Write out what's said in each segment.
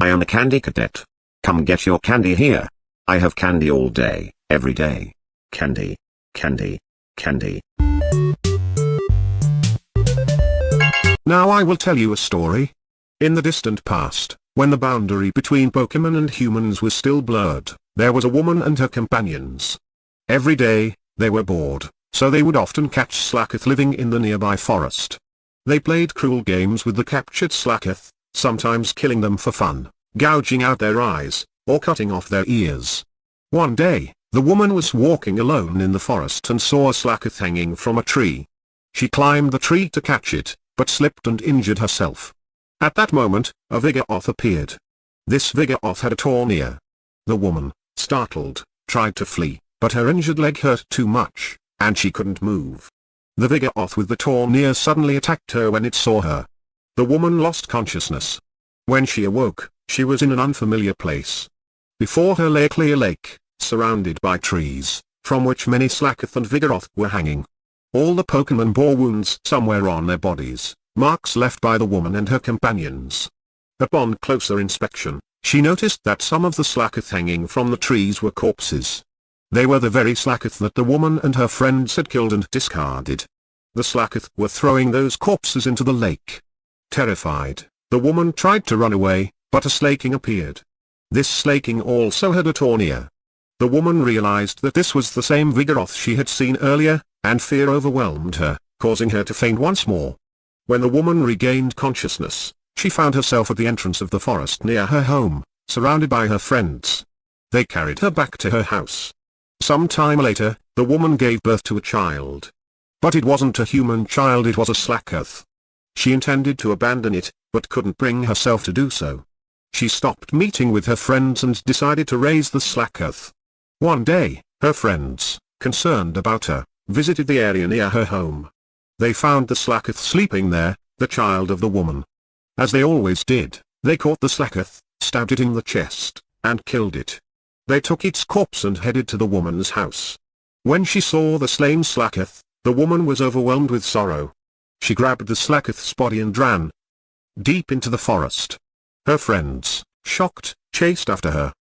I am a candy cadet. Come get your candy here. I have candy all day, every day. Candy, candy, candy. Now I will tell you a story. In the distant past, when the boundary between Pokemon and humans was still blurred, there was a woman and her companions. Every day, they were bored, so they would often catch Slakoth living in the nearby forest. They played cruel games with the captured Slakoth, sometimes killing them for fun, gouging out their eyes, or cutting off their ears. One day, the woman was walking alone in the forest and saw a Slakoth hanging from a tree. She climbed the tree to catch it, but slipped and injured herself. At that moment, a Vigoroth appeared. This Vigoroth had a torn ear. The woman, startled, tried to flee, but her injured leg hurt too much, and she couldn't move. The Vigoroth with the torn ear suddenly attacked her when it saw her. The woman lost consciousness. When she awoke, she was in an unfamiliar place. Before her lay a clear lake, surrounded by trees, from which many Slakoth and Vigoroth were hanging. All the Pokemon bore wounds somewhere on their bodies, marks left by the woman and her companions. Upon closer inspection, she noticed that some of the Slakoth hanging from the trees were corpses. They were the very Slakoth that the woman and her friends had killed and discarded. The Slakoth were throwing those corpses into the lake. Terrified, the woman tried to run away, but a slaking appeared. This slaking also had a torn ear. The woman realized that this was the same Vigoroth she had seen earlier, and fear overwhelmed her, causing her to faint once more. When the woman regained consciousness, she found herself at the entrance of the forest near her home, surrounded by her friends. They carried her back to her house. Some time later, the woman gave birth to a child. But it wasn't a human child, it was a Slakoth. She intended to abandon it, but couldn't bring herself to do so. She stopped meeting with her friends and decided to raise the Slakoth. One day, her friends, concerned about her, visited the area near her home. They found the Slakoth sleeping there, the child of the woman. As they always did, they caught the Slakoth, stabbed it in the chest, and killed it. They took its corpse and headed to the woman's house. When she saw the slain Slakoth, the woman was overwhelmed with sorrow. She grabbed the Slakoth's body and ran deep into the forest. Her friends, shocked, chased after her.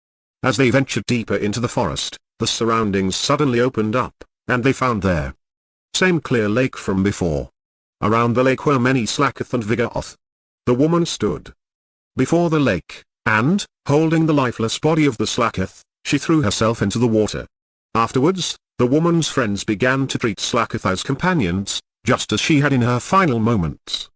As they ventured deeper into the forest, the surroundings suddenly opened up, and they found there same clear lake from before. Around the lake were many Slakoth and Vigoroth. The woman stood before the lake, and, holding the lifeless body of the Slakoth, she threw herself into the water. Afterwards, the woman's friends began to treat Slakoth as companions, just as she had in her final moments.